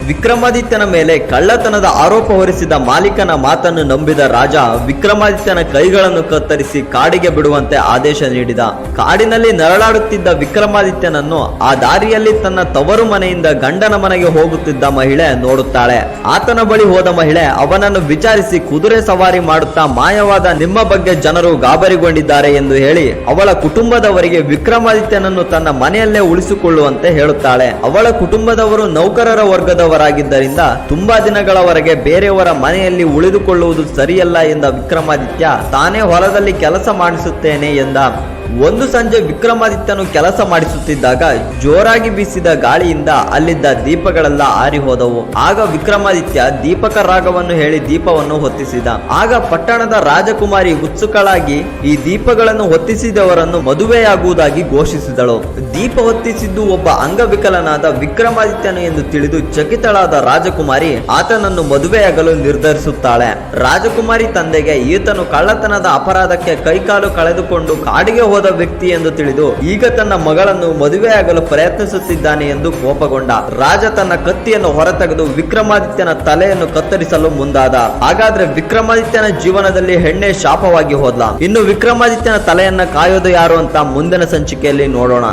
ವಿಕ್ರಮಾದಿತ್ಯನ ಮೇಲೆ ಕಳ್ಳತನದ ಆರೋಪ ಹೊರಿಸಿದ ಮಾಲೀಕನ ಮಾತನ್ನು ನಂಬಿದ ರಾಜ ವಿಕ್ರಮಾದಿತ್ಯನ ಕೈಗಳನ್ನು ಕತ್ತರಿಸಿ ಕಾಡಿಗೆ ಬಿಡುವಂತೆ ಆದೇಶ ನೀಡಿದ. ಕಾಡಿನಲ್ಲಿ ನರಳಾಡುತ್ತಿದ್ದ ವಿಕ್ರಮಾದಿತ್ಯನನ್ನು ಆ ದಾರಿಯಲ್ಲಿ ತನ್ನ ತವರು ಮನೆಯಿಂದ ಗಂಡನ ಮನೆಗೆ ಹೋಗುತ್ತಿದ್ದ ಮಹಿಳೆ ನೋಡುತ್ತಾಳೆ. ಆತನ ಬಳಿ ಹೋದ ಮಹಿಳೆ ಅವನನ್ನು ವಿಚಾರಿಸಿ ಕುದುರೆ ಸವಾರಿ ಮಾಡುತ್ತಾ ಮಾಯವಾದ ನಿಮ್ಮ ಬಗ್ಗೆ ಜನರು ಗಾಬರಿಗೊಂಡಿದ್ದಾರೆ ಎಂದು ಹೇಳಿ ಅವಳ ಕುಟುಂಬದವರಿಗೆ ವಿಕ್ರಮಾದಿತ್ಯನನ್ನು ತನ್ನ ಮನೆಯಲ್ಲೇ ಉಳಿಸಿಕೊಳ್ಳುವಂತೆ ಹೇಳುತ್ತಾಳೆ. ಅವಳ ಕುಟುಂಬದವರು ನೌಕರರ ವರ್ಗದವರಾಗಿದ್ದರಿಂದ ತುಂಬಾ ದಿನಗಳವರೆಗೆ ಬೇರೆಯವರ ಮನೆಯಲ್ಲಿ ಉಳಿದುಕೊಳ್ಳುವುದು ಸರಿಯಲ್ಲ ಎಂದ ವಿಕ್ರಮಾದಿತ್ಯ ತಾನೇ ಹೊಲದಲ್ಲಿ ಕೆಲಸ ಮಾಡಿಸುತ್ತೇನೆ ಎಂದ. ಒಂದು ಸಂಜೆ ವಿಕ್ರಮಾದಿತ್ಯನು ಕೆಲಸ ಮಾಡಿಸುತ್ತಿದ್ದಾಗ ಜೋರಾಗಿ ಬೀಸಿದ ಗಾಳಿಯಿಂದ ಅಲ್ಲಿದ್ದ ದೀಪಗಳೆಲ್ಲ ಆರಿ ಹೋದವು. ಆಗ ವಿಕ್ರಮಾದಿತ್ಯ ದೀಪಕ ರಾಗವನ್ನು ಹೇಳಿ ದೀಪವನ್ನು ಹೊತ್ತಿಸಿದ. ಆಗ ಪಟ್ಟಣದ ರಾಜಕುಮಾರಿ ಉತ್ಸುಕಳಾಗಿ ಈ ದೀಪಗಳನ್ನು ಹೊತ್ತಿಸಿದವರನ್ನು ಮದುವೆಯಾಗುವುದಾಗಿ ಘೋಷಿಸಿದಳು. ದೀಪ ಹೊತ್ತಿಸಿದ್ದು ಒಬ್ಬ ಅಂಗವಿಕಲನಾದ ವಿಕ್ರಮಾದಿತ್ಯನು ಎಂದು ತಿಳಿದು ಚಕಿತಳಾದ ರಾಜಕುಮಾರಿ ಆತನನ್ನು ಮದುವೆಯಾಗಲು ನಿರ್ಧರಿಸುತ್ತಾಳೆ. ರಾಜಕುಮಾರಿ ತಂದೆಗೆ ಈತನು ಕಳ್ಳತನದ ಅಪರಾಧಕ್ಕೆ ಕೈಕಾಲು ಕಳೆದುಕೊಂಡು ಕಾಡಿಗೆ ಹೋದ ವ್ಯಕ್ತಿ ಎಂದು ತಿಳಿದು ಈಗ ತನ್ನ ಮಗಳನ್ನು ಮದುವೆಯಾಗಲು ಪ್ರಯತ್ನಿಸುತ್ತಿದ್ದಾನೆ ಎಂದು ಕೋಪಗೊಂಡ. ರಾಜ ತನ್ನ ಕತ್ತಿಯನ್ನು ಹೊರತೆಗೆದು ವಿಕ್ರಮಾದಿತ್ಯನ ತಲೆಯನ್ನು ಕತ್ತರಿಸಲು ಮುಂದಾದ. ಹಾಗಾದ್ರೆ ವಿಕ್ರಮಾದಿತ್ಯನ ಜೀವನದಲ್ಲಿ ಹೆಣ್ಣೆ ಶಾಪವಾಗಿ ಹೋದ್ಲ. ಇನ್ನು ವಿಕ್ರಮಾದಿತ್ಯನ ತಲೆಯನ್ನ ಕಾಯೋದು ಯಾರು ಅಂತ ಮುಂದಿನ ಸಂಚಿಕೆಯಲ್ಲಿ ನೋಡೋಣ.